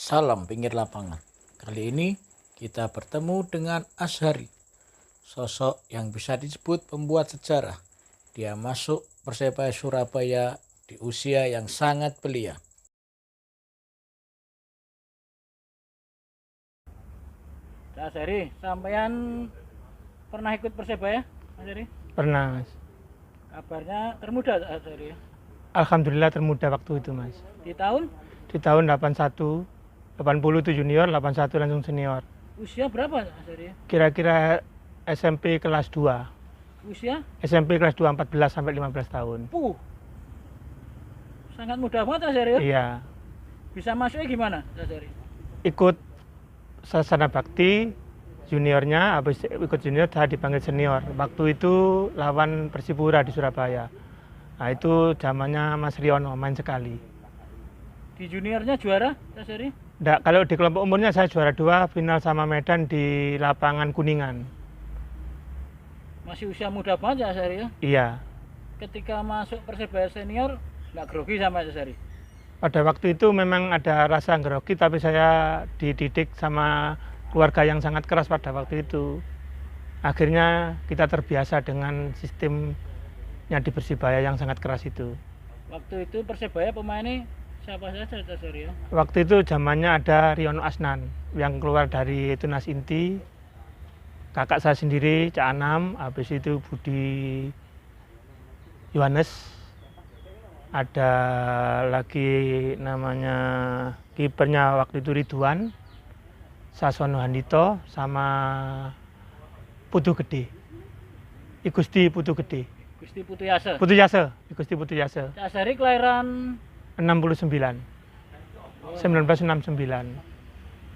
Salam pinggir lapangan. Kali ini kita bertemu dengan Azhari, sosok yang bisa disebut pembuat sejarah. Dia masuk Persebaya Surabaya di usia yang sangat belia. Mas Heri, sampean pernah ikut Persebaya, Mas Heri? Pernah, Mas. Kabarnya termuda, Mas Heri. Alhamdulillah termuda waktu itu, Mas. Di tahun Di tahun 81, 80 itu junior, 81 langsung senior. usia berapa, Mas Heri? Kira-kira SMP kelas 2. Usia? SMP kelas 2 14 sampai 15 tahun. Sangat muda banget, Mas Heri. Iya. Bisa masuknya gimana, Mas Heri? Ikut Sasana Bakti juniornya, habis ikut junior saya dipanggil senior. Waktu itu lawan Persipura di Surabaya. Nah, itu zamannya Mas Riono main sekali. Di juniornya juara, Mas Heri? Nggak, kalau di kelompok umurnya saya juara 2 final sama Medan di lapangan Kuningan. Masih usia muda banget ya, Mas Heri ya? Iya. Ketika masuk Persebaya senior, nggak grogi sama Mas Heri? Pada waktu itu memang ada rasa grogi, tapi saya dididik sama keluarga yang sangat keras pada waktu itu. Akhirnya kita terbiasa dengan sistemnya di Persibaya yang sangat keras itu. Waktu itu Persebaya pemainnya siapa saja, Mas Heri ya? Waktu itu zamannya ada Riono Asnan yang keluar dari Tunas Inti, kakak saya sendiri Cak Anam, habis itu Budi Yohanes, ada lagi namanya kipernya waktu itu Ridwan, Sasono Handito, sama Putu Gede, Igusti Putu Gede, Gusti Putu Yase. Putu Yase, Igusti Putu Yase, Mas Heri kelahiran 69, 1969,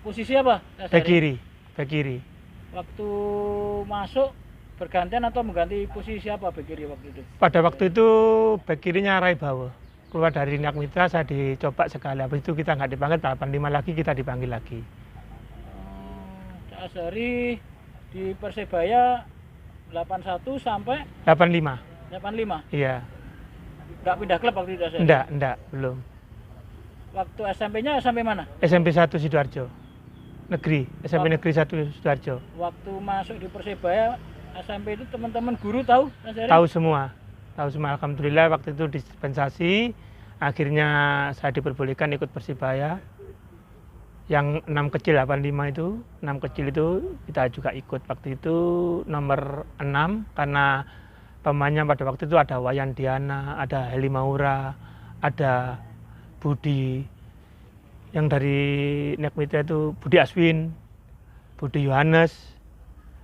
posisi apa, Mas bek Heri? kiri. Waktu masuk bergantian atau mengganti posisi apa bek kiri waktu itu? Pada waktu itu bek kirinya Rai Bawo, keluar dari Niak Mitra saya dicoba sekali, habis itu kita nggak dipanggil, 85 lagi kita dipanggil lagi. Mas Heri di Persebaya 81 sampai 85, 85. iya. Nggak pindah klub waktu itu, Mas Heri? Enggak, belum. Waktu SMP-nya sampai mana? SMP 1 Sidoarjo, negeri, SMP Negeri 1 Sidoarjo. Waktu masuk di Persebaya SMP itu teman-teman guru tahu, Mas Heri? Tahu semua. Alhamdulillah waktu itu dispensasi, akhirnya saya diperbolehkan ikut Persibaya. Yang 6 kecil 85 itu, 6 kecil itu kita juga ikut. Waktu itu nomor 6 karena pemainnya pada waktu itu ada Wayan Diana, ada Heli Maura, ada Budi, yang dari Nek Mitra itu Budi Aswin, Budi Yohanes,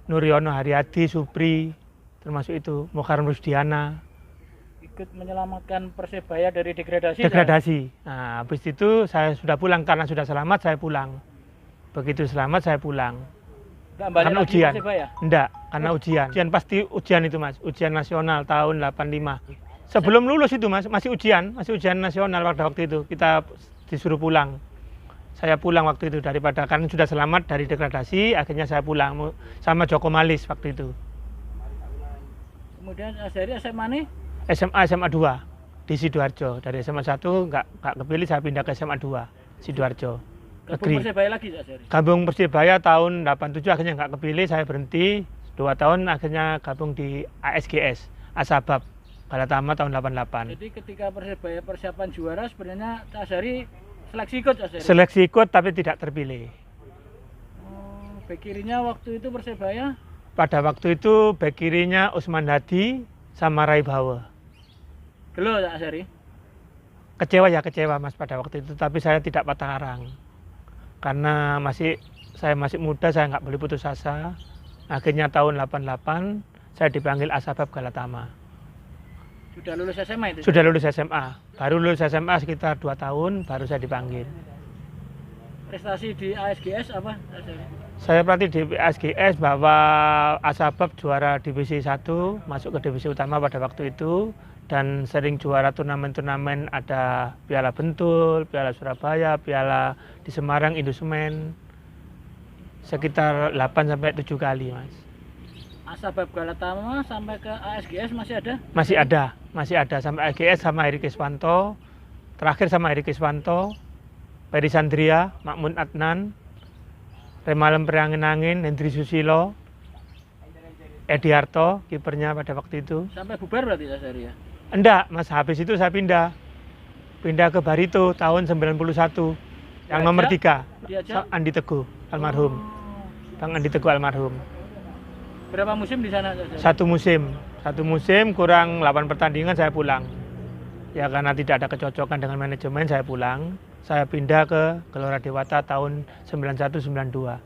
Nuriono Haryadi, Supri, termasuk itu Mokarim Rusdiana. Ikut menyelamatkan Persebaya dari degradasi. Degradasi. Nah, habis itu saya sudah pulang karena sudah selamat, saya pulang. Begitu selamat saya pulang. Nggak balik Karena lagi ujian. Persebaya? Enggak, karena ujian. Ujian pasti ujian itu, Mas. Ujian nasional tahun 85. Sebelum lulus itu, Mas, masih ujian nasional pada waktu itu. Kita disuruh pulang. Saya pulang waktu itu daripada karena sudah selamat dari degradasi, akhirnya saya pulang sama Joko Malis waktu itu. Kemudian Mas Heri SMA nih SMA 2 di Sidoarjo. Dari SMA 1 nggak kepilih, saya pindah ke SMA 2 Sidoarjo. gabung Persebaya lagi, Mas Heri? Gabung Persibaya tahun 87, akhirnya nggak kepilih, saya berhenti 2 tahun, akhirnya gabung di ASGS, Asabab Galatama tahun 88. Jadi ketika Persebaya persiapan juara sebenarnya Mas Heri seleksi ikut, Mas Heri? Seleksi ikut tapi tidak terpilih. Bek kirinya waktu itu Persebaya Pada waktu itu bek kirinya Usman Hadi sama Rai Bawo. gelo, Mas Heri? Kecewa Mas pada waktu itu, tapi saya tidak patah arang. Karena saya masih muda, saya nggak boleh putus asa. Akhirnya tahun 88 saya dipanggil Asabab Galatama. Sudah lulus SMA itu? Sudah lulus SMA. Baru lulus SMA sekitar 2 tahun baru saya dipanggil. Prestasi di ASGS apa, Mas Heri? Saya pelatih di ASGS bahwa Asabab juara divisi 1, masuk ke divisi utama pada waktu itu, dan sering juara turnamen-turnamen, ada Piala Bentul, Piala Surabaya, Piala di Semarang, Indosemen, sekitar 8 sampai 7 kali, Mas. Asabab Galatama sampai ke ASGS masih ada? Masih ada sampai ASGS sama Heri Kiswanto, terakhir sama Heri Kiswanto, Ferry Sandria, Makmun Adnan, Remalem Perangin-angin, Hendri Susilo, Edi Harto, kipernya pada waktu itu. Sampai bubar berarti Mas Heri ya? Enggak, Mas, habis itu saya pindah ke Barito tahun 91, yang nomor 3, Diajak? Andi Teguh, almarhum. Bang Andi Teguh almarhum. Berapa musim di sana Mas Heri? Satu musim kurang 8 pertandingan saya pulang. Ya karena tidak ada kecocokan dengan manajemen saya pulang. Saya pindah ke Gelora Dewata tahun 91-92.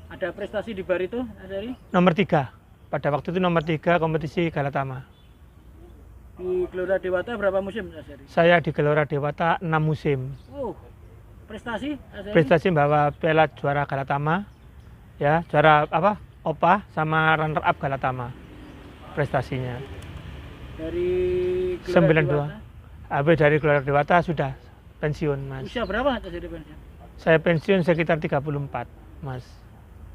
Ada prestasi di Barito Mas Heri? Nomor 3. Pada waktu itu nomor 3 kompetisi Galatama. Di Gelora Dewata berapa musim Mas Heri? Saya di Gelora Dewata 6 musim. Prestasi Mas Heri? Prestasi bawa piala juara Galatama. Ya, juara apa? OPA sama runner up Galatama. Prestasinya. Dari Gelora 92. Dewata? Habis dari Gelora Dewata sudah pensiun, Mas. Usia berapa Mas Heri pensiun? Saya pensiun sekitar 34, Mas.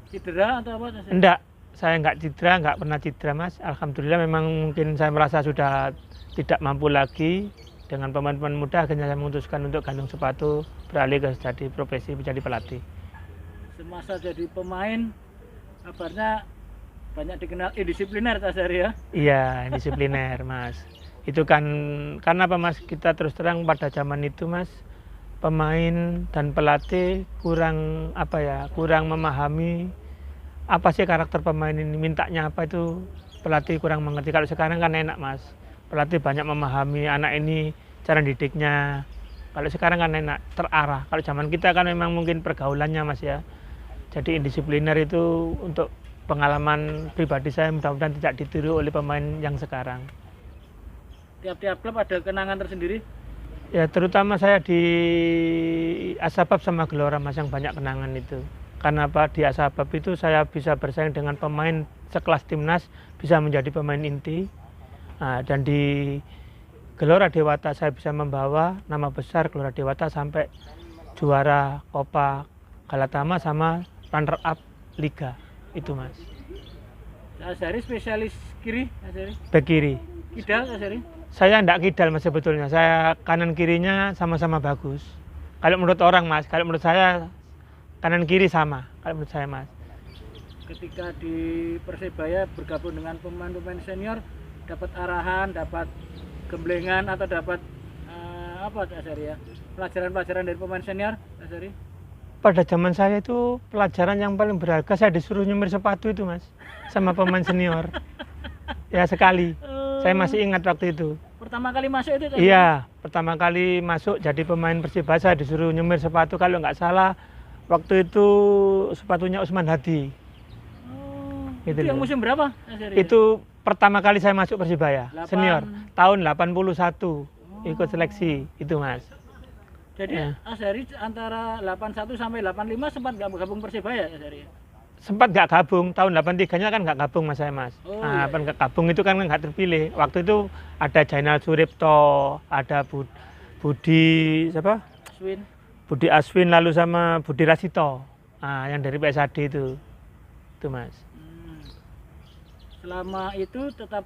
Cedera atau apa Mas Heri? Enggak, saya nggak pernah cedera, Mas. Alhamdulillah memang mungkin saya merasa sudah tidak mampu lagi dengan pemain-pemain muda, akhirnya saya memutuskan untuk gantung sepatu, beralih ke jadi profesi menjadi pelatih. Semasa jadi pemain, kabarnya banyak dikenal indisipliner Mas Heri ya? Iya, disipliner, Mas. Itu kan karena apa, Mas? Kita terus terang pada zaman itu, Mas, pemain dan pelatih kurang memahami apa sih karakter pemain ini, mintanya apa itu pelatih kurang mengerti. Kalau sekarang kan enak, Mas. Pelatih banyak memahami anak ini, cara didiknya. Kalau sekarang kan enak, terarah. Kalau zaman kita kan memang mungkin pergaulannya, Mas ya. Jadi indisipliner itu untuk pengalaman pribadi saya mudah-mudahan tidak ditiru oleh pemain yang sekarang. Tiap-tiap klub ada kenangan tersendiri? Ya terutama saya di Asabab sama Gelora, Mas, yang banyak kenangan itu. Karena apa? Di Asabab itu saya bisa bersaing dengan pemain sekelas timnas, bisa menjadi pemain inti. Nah, dan di Gelora Dewata saya bisa membawa nama besar Gelora Dewata sampai juara Copa Galatama sama runner up Liga. Itu, Mas. Mas Heri spesialis kiri Mas Heri? Bek kiri. Kidal Mas Heri? Saya enggak kidal, Mas, sebetulnya. Saya kanan kirinya sama-sama bagus. Kalau menurut orang, Mas, kalau menurut saya kanan kiri sama. Kalau menurut saya, Mas. Ketika di Persebaya bergabung dengan pemain-pemain senior, dapat arahan, dapat gemblengan atau dapat apa Mas Heri ya? Pelajaran-pelajaran dari pemain senior Mas Heri? Pada zaman saya itu pelajaran yang paling berharga, saya disuruh nyemir sepatu itu, Mas, sama pemain senior. Ya sekali. Saya masih ingat waktu itu. Pertama kali masuk itu? Iya, pertama kali masuk jadi pemain Persibaya saya disuruh nyemir sepatu, kalau nggak salah waktu itu sepatunya Usman Hadi. Itu yang musim berapa Mas Heri? Itu pertama kali saya masuk Persibaya, senior, tahun 81, ikut seleksi itu, Mas. Jadi Mas Heri antara 81 sampai 85 sempat nggak bergabung Persibaya Mas Heri? Sempat nggak gabung, tahun 83-nya kan nggak gabung, Mas, saya, Mas. Nah, nggak gabung itu kan nggak terpilih. Waktu itu ada Jainal Suripto, ada Budi siapa? Budi Aswin, lalu sama Budi Rasito. Nah, yang dari PSAD itu, Mas. Selama itu tetap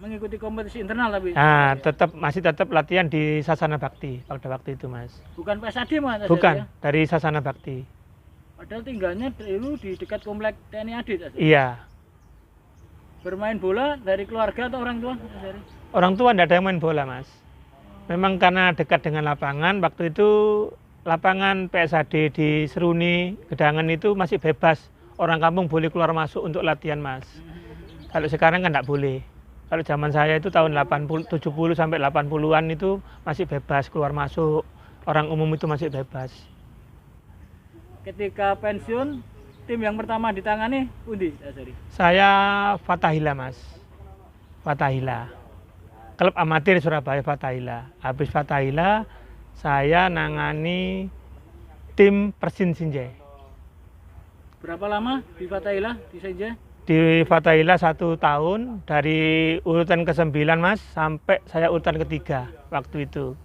mengikuti kompetisi internal tapi? Nah, masih tetap latihan di Sasana Bakti pada waktu itu, Mas. Bukan PSAD, Mas? Bukan, dari Sasana Bakti. Padahal tinggalnya dulu di dekat komplek TNI AD. Iya. Bermain bola dari keluarga atau orang tua? Orang tua tidak ada yang main bola, Mas. Memang karena dekat dengan lapangan, waktu itu lapangan PSAD di Seruni, Gedangan itu masih bebas. Orang kampung boleh keluar masuk untuk latihan, Mas. Kalau sekarang kan tidak boleh. Kalau zaman saya itu tahun 70 sampai 80-an itu masih bebas keluar masuk. Orang umum itu masih bebas. Ketika pensiun, tim yang pertama ditangani pundi? Saya Fathahila, Mas. Fathahila. Klub amatir Surabaya Fathahila. Habis Fathahila, saya nangani tim Persin Sinjai. Berapa lama di Fathahila, di Sinjai? Di Fathahila 1 tahun, dari urutan ke-9, Mas, sampai saya urutan ke-3 waktu itu.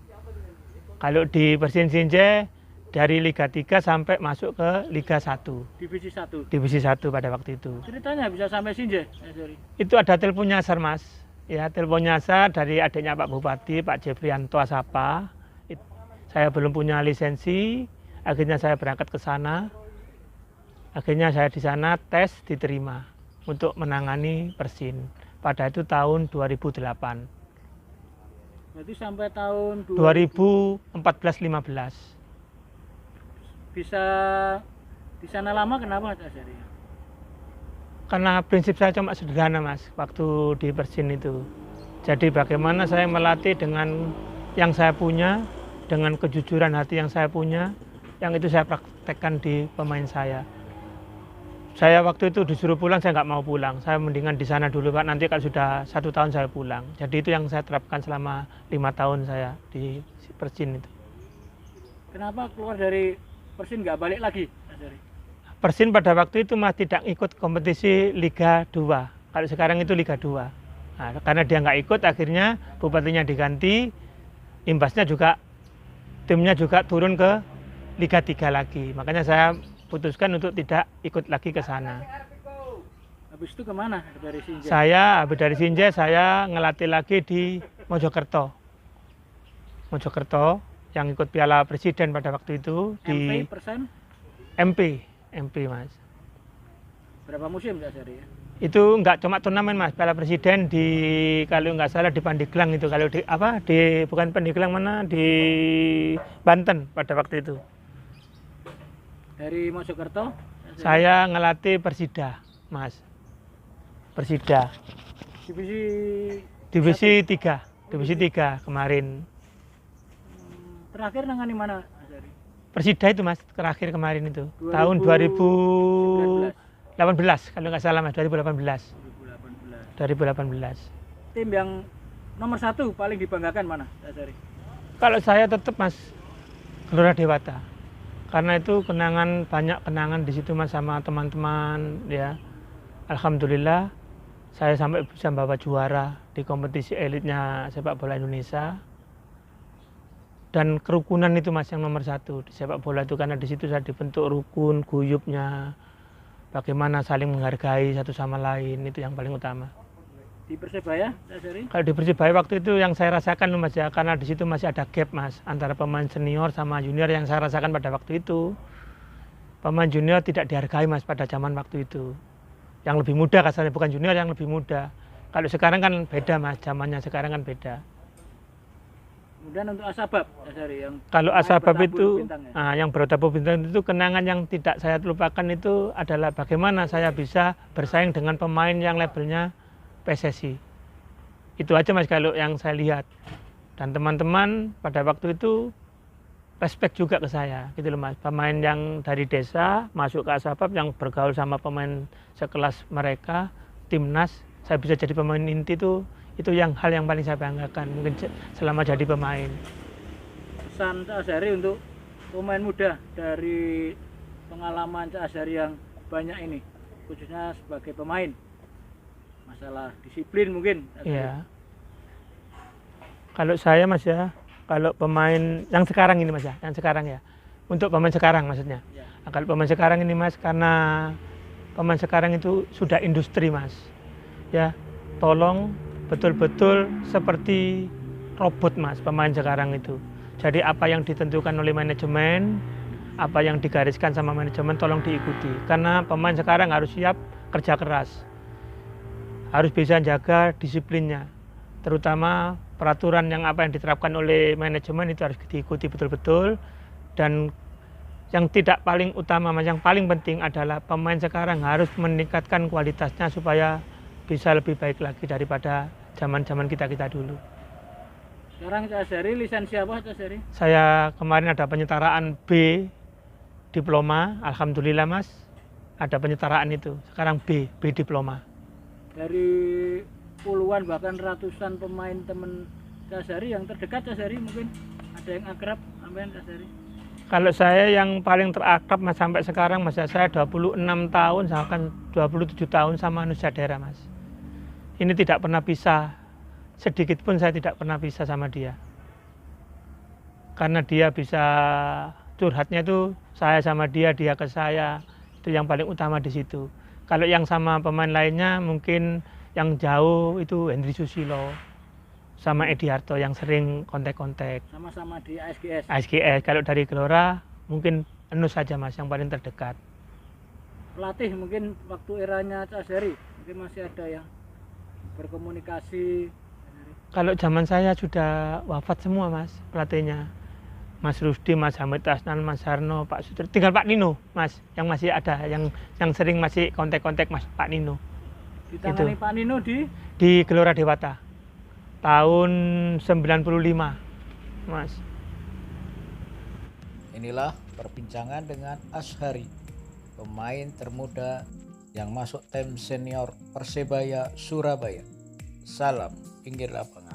Kalau di Persin Sinjai, dari Liga 3 sampai masuk ke Liga 1. Divisi 1? Divisi 1 pada waktu itu. Ceritanya bisa sampai Sinjai? Itu ada telepon nyasar, Mas. Ya, telepon nyasar dari adiknya Pak Bupati, Pak Jefrianto Asapa. Saya belum punya lisensi, Akhirnya saya berangkat ke sana. Akhirnya saya di sana tes diterima untuk menangani Persin. Pada itu tahun 2008. Berarti sampai tahun 2014-15. bisa di sana lama kenapa Cak Asari? Karena prinsip saya cuma sederhana Mas, waktu di Persin itu. Jadi bagaimana saya melatih dengan yang saya punya, dengan kejujuran hati yang saya punya, yang itu saya praktekkan di pemain saya. Saya waktu itu disuruh pulang, saya nggak mau pulang. Saya mendingan di sana dulu Pak, nanti kalau sudah 1 tahun saya pulang. Jadi itu yang saya terapkan selama 5 tahun saya di Persin itu. Kenapa keluar dari Persin nggak balik lagi Cak Asari? Persin pada waktu itu masih tidak ikut kompetisi Liga 2. Kalau sekarang itu Liga 2. Nah, karena dia nggak ikut, akhirnya bupatinya diganti, imbasnya juga timnya juga turun ke Liga 3 lagi. Makanya saya putuskan untuk tidak ikut lagi ke sana. Habis itu kemana dari Sinjai? Habis dari Sinjai, saya ngelatih lagi di Mojokerto. Mojokerto yang ikut Piala Presiden pada waktu itu di MP persen MP Mas. berapa musim Cak Asari ya? Itu nggak cuma turnamen Mas, Piala Presiden di kalau nggak salah di Pandeglang itu, kalau di bukan Pandeglang, mana di Banten pada waktu itu. Dari Mojokerto Saya ngelatih Persida Mas. Persida divisi divisi 3 kemarin. terakhir nangani mana Asari? Persida itu Mas, terakhir kemarin itu 2018. tahun 2018 kalau nggak salah Mas, 2018. 2018. Tim yang nomor 1 paling dibanggakan mana Cak Asari? Kalau saya tetap Mas, Gelora Dewata. Karena itu banyak kenangan di situ Mas sama teman-teman ya. Alhamdulillah saya sampai bisa membawa juara di kompetisi elitnya sepak bola Indonesia. Dan kerukunan itu Mas yang nomor 1 di sepak bola itu, karena di situ saya dibentuk rukun, guyupnya, bagaimana saling menghargai satu sama lain, itu yang paling utama. Di Persebaya Cak Asari? Kalau di Persibaya waktu itu yang saya rasakan Mas ya, karena di situ masih ada gap Mas antara pemain senior sama junior. Yang saya rasakan pada waktu itu, pemain junior tidak dihargai Mas pada zaman waktu itu. Yang lebih muda kasarnya, bukan junior, yang lebih muda. Kalau sekarang kan beda Mas, zamannya sekarang kan beda. Kemudian untuk Asabab Cak Asari yang Kalau pemain Asabab bertabur itu, bintang ya? yang bertabur bintang itu, kenangan yang tidak saya lupakan itu adalah bagaimana saya bisa bersaing dengan pemain yang labelnya PSSI. Itu aja Mas kalau yang saya lihat. Dan teman-teman pada waktu itu respect juga ke saya gitu loh Mas. Pemain yang dari desa masuk ke Asabab, yang bergaul sama pemain sekelas mereka, timnas, saya bisa jadi pemain inti itu hal yang paling saya banggakan mungkin selama jadi pemain. Pesan Cak Asari untuk pemain muda dari pengalaman Cak Asari yang banyak ini, khususnya sebagai pemain, masalah disiplin mungkin Cak Asari. Iya. Kalau saya Mas ya, kalau pemain yang sekarang ini Mas ya, yang sekarang ya, untuk pemain sekarang maksudnya. Ya. Nah, kalau pemain sekarang ini Mas, karena pemain sekarang itu sudah industri Mas, ya tolong betul-betul seperti robot Mas pemain sekarang itu. Jadi apa yang ditentukan oleh manajemen, apa yang digariskan sama manajemen, tolong diikuti. Karena pemain sekarang harus siap kerja keras, harus bisa jaga disiplinnya, terutama peraturan yang apa yang diterapkan oleh manajemen itu harus diikuti betul-betul. Dan yang tidak paling utama Mas, yang paling penting adalah pemain sekarang harus meningkatkan kualitasnya supaya bisa lebih baik lagi daripada zaman-zaman kita dulu. Sekarang Cak Asari lisensi apa Cak Asari? Saya kemarin ada penyetaraan B diploma, alhamdulillah Mas, ada penyetaraan itu. Sekarang B diploma. Dari puluhan bahkan ratusan pemain teman Cak Asari yang terdekat Cak Asari, mungkin ada yang akrab sampean Cak Asari? Kalau saya yang paling terakrab Mas sampai sekarang Mas, saya 26 tahun, bahkan 27 tahun sama Nusadera Mas. Ini tidak pernah pisah, sedikit pun saya tidak pernah pisah sama dia. Karena dia bisa curhatnya itu saya sama dia ke saya, itu yang paling utama di situ. Kalau yang sama pemain lainnya mungkin yang jauh itu Hendry Susilo sama Edi Harto yang sering kontak-kontak. Sama-sama di ASGS. ASGS, kalau dari Gelora mungkin Enu saja Mas, yang paling terdekat. Pelatih mungkin waktu eranya Cak Azhari mungkin masih ada yang berkomunikasi. Kalau zaman saya sudah wafat semua Mas pelatihnya. Mas Rusdi, Mas Hamid Asnan, Mas Harno, Pak Sutri, tinggal Pak Nino Mas yang masih ada, yang sering masih kontak-kontak Mas Pak Nino. Ditangani Itu. Pak Nino Di Gelora Dewata tahun 95 Mas. Inilah perbincangan dengan Azhari, pemain termuda yang masuk tim senior Persebaya Surabaya. Salam pinggir lapangan.